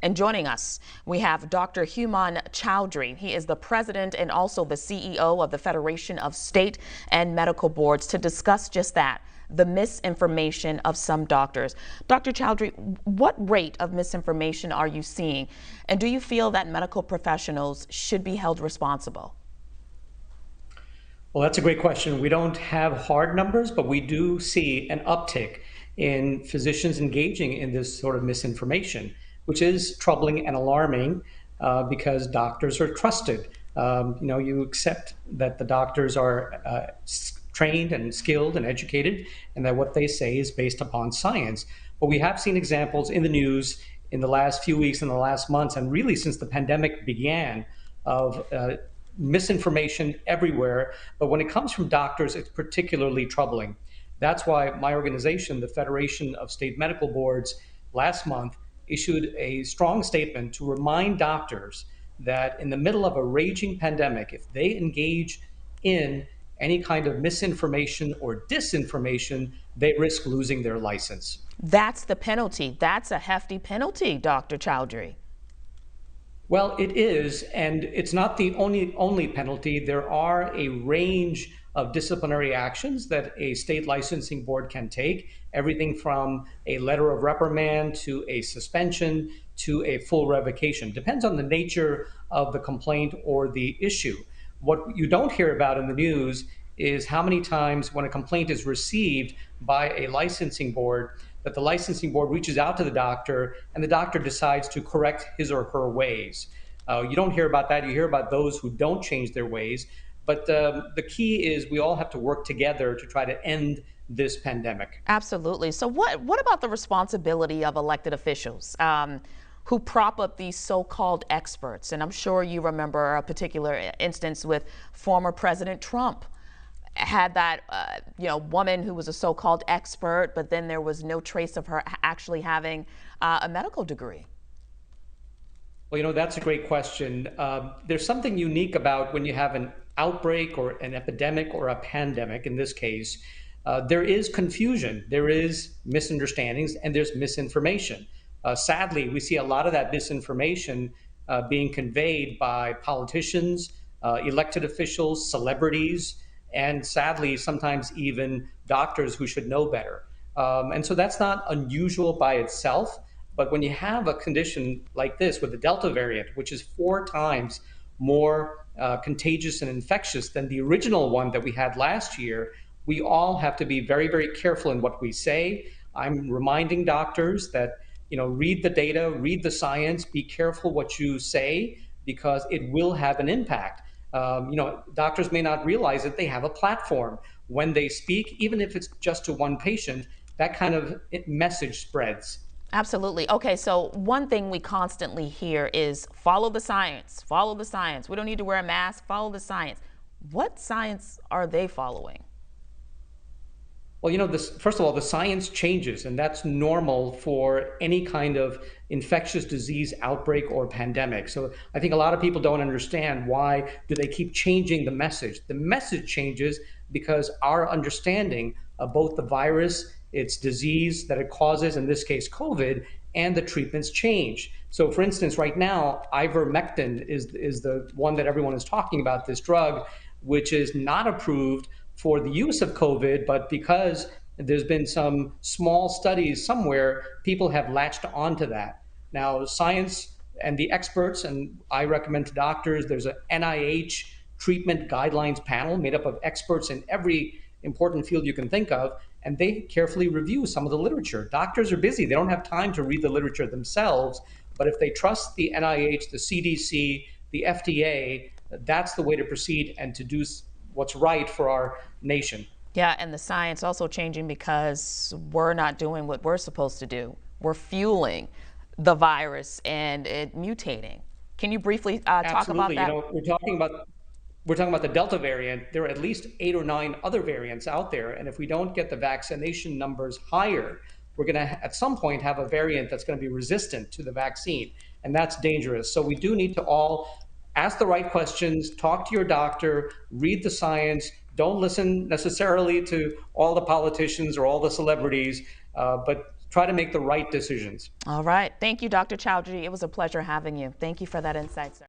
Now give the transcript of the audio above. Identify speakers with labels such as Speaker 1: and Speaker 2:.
Speaker 1: And joining us, we have Dr. Humayun Chaudhry. He is the president and also the CEO of the Federation of State and Medical Boards to discuss just that, the misinformation of some doctors. Dr. Chaudhry, what rate of misinformation are you seeing? And do you feel that medical professionals should be held responsible?
Speaker 2: Well, that's a great question. We don't have hard numbers, but we do see an uptick in physicians engaging in this sort of misinformation, which is troubling and alarming because doctors are trusted. You accept that the doctors are trained and skilled and educated, and that what they say is based upon science. But we have seen examples in the news in the last few weeks, in the last months, and really since the pandemic began, of misinformation everywhere. But when it comes from doctors, it's particularly troubling. That's why my organization, the Federation of State Medical Boards, last month issued a strong statement to remind doctors that in the middle of a raging pandemic, if they engage in any kind of misinformation or disinformation, they risk losing their license.
Speaker 1: That's the penalty. That's a hefty penalty, Dr. Chaudhry.
Speaker 2: Well, it is, and it's not the only penalty. There are a range of disciplinary actions that a state licensing board can take, everything from a letter of reprimand to a suspension to a full revocation. Depends on the nature of the complaint or the issue. What you don't hear about in the news is how many times when a complaint is received by a licensing board, that the licensing board reaches out to the doctor and the doctor decides to correct his or her ways. You don't hear about that. You hear about those who don't change their ways. But the key is we all have to work together to try to end this pandemic.
Speaker 1: Absolutely. So what about the responsibility of elected officials who prop up these so-called experts? And I'm sure you remember a particular instance with former President Trump. Had that woman who was a so-called expert, but then there was no trace of her actually having a medical degree.
Speaker 2: Well, that's a great question. There's something unique about when you have an outbreak or an epidemic or a pandemic, in this case, there is confusion, there is misunderstandings, and there's misinformation. Sadly, we see a lot of that misinformation being conveyed by politicians, elected officials, celebrities, and sadly, sometimes even doctors who should know better. And so that's not unusual by itself. But when you have a condition like this with the Delta variant, which is 4 times more contagious and infectious than the original one that we had last year, we all have to be very, very careful in what we say. I'm reminding doctors that, read the data, read the science, be careful what you say, because it will have an impact. Doctors may not realize that they have a platform when they speak, even if it's just to one patient, that kind of message spreads.
Speaker 1: Absolutely. Okay, so one thing we constantly hear is follow the science, follow the science. We don't need to wear a mask, follow the science. What science are they following?
Speaker 2: Well, first of all, the science changes, and that's normal for any kind of infectious disease outbreak or pandemic. So I think a lot of people don't understand why do they keep changing the message. The message changes because our understanding of both the virus, its disease that it causes, in this case COVID, and the treatments change. So for instance, right now, ivermectin is the one that everyone is talking about, this drug, which is not approved for the use of COVID, but because there's been some small studies somewhere, people have latched onto that. Now, science and the experts, and I recommend to doctors, there's an NIH treatment guidelines panel made up of experts in every important field you can think of, and they carefully review some of the literature. Doctors are busy. They don't have time to read the literature themselves, but if they trust the NIH, the CDC, the FDA, that's the way to proceed and to do what's right for our nation.
Speaker 1: Yeah, and the science also changing because we're not doing what we're supposed to do. We're fueling the virus and it mutating. Can you briefly talk about
Speaker 2: Absolutely.
Speaker 1: that?
Speaker 2: We're talking about the Delta variant. There are at least 8 or 9 other variants out there, and if we don't get the vaccination numbers higher, we're going to at some point have a variant that's going to be resistant to the vaccine, and that's dangerous. So we do need to all ask the right questions, talk to your doctor, read the science. Don't listen necessarily to all the politicians or all the celebrities, but try to make the right decisions.
Speaker 1: All right. Thank you, Dr. Chaudhry. It was a pleasure having you. Thank you for that insight, sir.